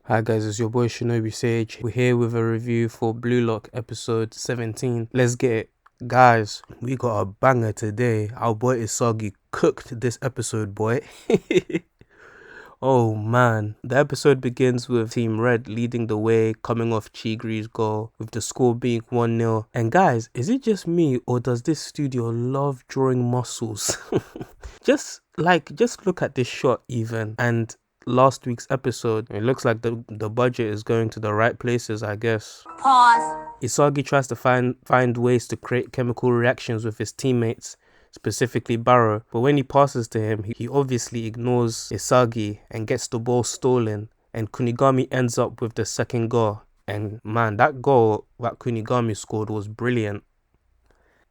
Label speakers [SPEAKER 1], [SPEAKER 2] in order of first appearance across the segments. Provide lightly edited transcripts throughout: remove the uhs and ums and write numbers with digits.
[SPEAKER 1] Hi guys, it's your boy Shinobi Sage. We're here with a review for Blue Lock episode 17. Let's get it. Guys, we got a banger today. Our boy ISAGI cooked this episode, boy. Oh man. The episode begins with Team Red leading the way, coming off Chigri's goal, with the score being 1-0. And guys, is it just me or does this studio love drawing muscles? Just look at this shot even, and last week's episode, it looks like the budget is going to the right places, I guess.
[SPEAKER 2] Pause.
[SPEAKER 1] ISAGI tries to find ways to create chemical reactions with his teammates, specifically BAROU, but when he passes to him, he obviously ignores ISAGI and gets the ball stolen, and Kunigami ends up with the second goal. And man, that goal that Kunigami scored was brilliant.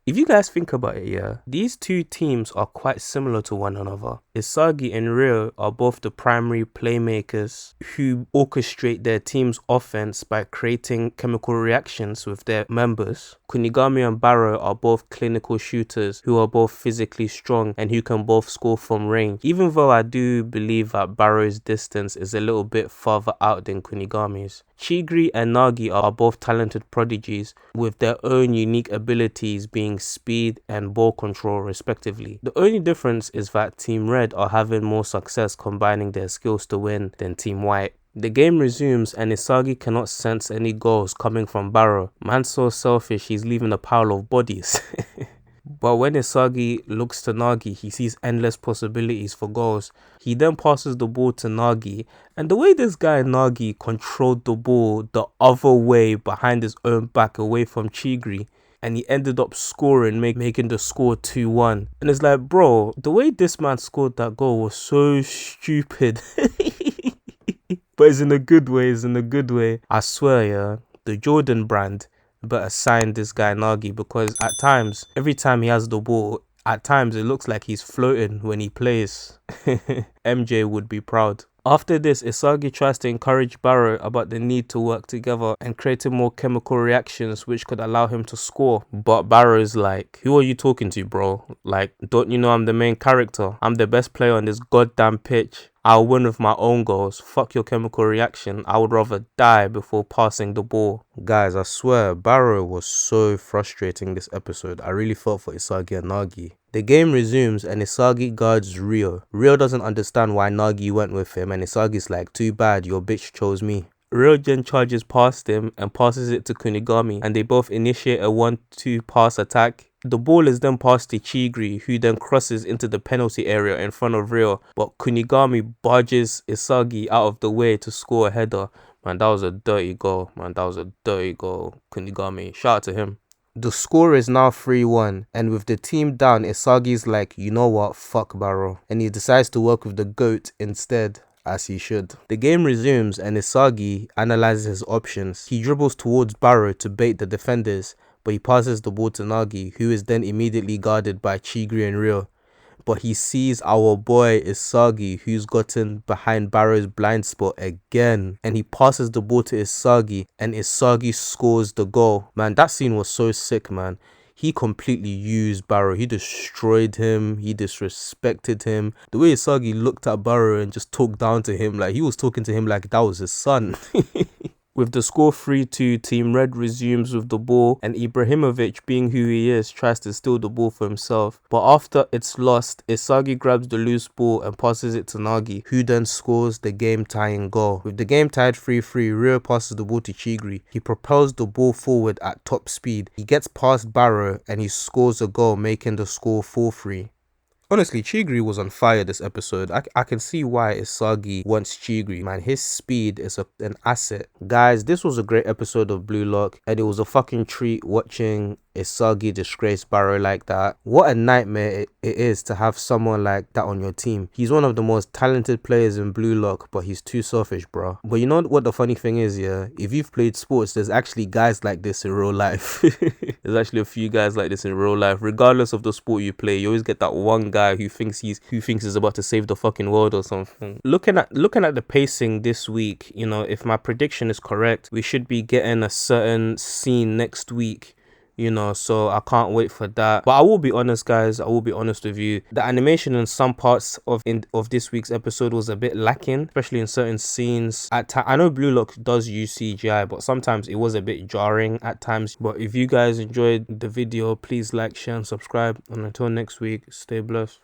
[SPEAKER 1] If you guys think about it, yeah, these two teams are quite similar to one another. ISAGI and Ryo are both the primary playmakers who orchestrate their team's offense by creating chemical reactions with their members. Kunigami and BAROU are both clinical shooters who are both physically strong and who can both score from range. Even though I do believe that BAROU's distance is a little bit farther out than Kunigami's. Chigri and Nagi are both talented prodigies with their own unique abilities being speed and ball control respectively. The only difference is that Team Red are having more success combining their skills to win than Team White. The game resumes and ISAGI cannot sense any goals coming from BAROU. Man's so selfish he's leaving a pile of bodies. But when ISAGI looks to Nagi, he sees endless possibilities for goals. He then passes the ball to Nagi, and the way this guy Nagi controlled the ball the other way behind his own back away from Chigri, and he ended up scoring, making the score 2-1. And it's like, bro, the way this man scored that goal was so stupid. But it's in a good way, I swear, yeah, the Jordan brand better sign this guy Nagi, because at times, every time he has the ball, at times it looks like he's floating when he plays. MJ would be proud. After this, ISAGI tries to encourage BAROU about the need to work together and creating more chemical reactions which could allow him to score. But BAROU is like, who are you talking to, bro? Like, don't you know I'm the main character? I'm the best player on this goddamn pitch. I'll win with my own goals. Fuck your chemical reaction. I would rather die before passing the ball. Guys, I swear, BAROU was so frustrating this episode. I really felt for ISAGI and Nagi. The game resumes and ISAGI guards Ryo. Ryo doesn't understand why Nagi went with him, and ISAGI's like, too bad, your bitch chose me. Ryo then charges past him and passes it to Kunigami, and they both initiate a 1-2 pass attack. The ball is then passed to Chigri, who then crosses into the penalty area in front of Ryo, but Kunigami barges ISAGI out of the way to score a header. Man, that was a dirty goal. Kunigami, shout out to him. The score is now 3-1, and with the team down, ISAGI's like, you know what, fuck BAROU, and he decides to work with the GOAT instead, as he should. The game resumes and ISAGI analyzes his options. He dribbles towards BAROU to bait the defenders, but he passes the ball to Nagi, who is then immediately guarded by Chigri and Ryo. But he sees our boy ISAGI, who's gotten behind BAROU's blind spot again, and he passes the ball to ISAGI, and ISAGI scores the goal. Man, that scene was so sick, man. He completely used BAROU. He destroyed him. He disrespected him. The way ISAGI looked at BAROU and just talked down to him, like he was talking to him like that was his son. With the score 3-2, Team Red resumes with the ball, and Ibrahimovic, being who he is, tries to steal the ball for himself. But after it's lost, ISAGI grabs the loose ball and passes it to Nagi, who then scores the game-tying goal. With the game tied 3-3, Ryo passes the ball to Chigri. He propels the ball forward at top speed. He gets past BAROU and he scores a goal, making the score 4-3. Honestly, Chigri was on fire this episode. I can see why ISAGI wants Chigri, man. His speed is an asset. Guys, this was a great episode of Blue Lock, and it was a fucking treat watching ISAGI disgrace BAROU like that. What a nightmare it is to have someone like that on your team. He's one of the most talented players in Blue Lock, but he's too selfish, bro. But you know what the funny thing is, yeah? If you've played sports, there's actually guys like this in real life. There's actually a few guys like this in real life. Regardless of the sport you play, you always get that one guy who thinks he's about to save the fucking world or something. Looking at the pacing this week, you know, if my prediction is correct, we should be getting a certain scene next week you know, so I can't wait for that. But I will be honest, guys, I will be honest with you, the animation in some parts of this week's episode was a bit lacking, especially in certain scenes. I know Blue Lock does use CGI, but sometimes it was a bit jarring at times. But if you guys enjoyed the video, please like, share and subscribe, and until next week, stay blessed.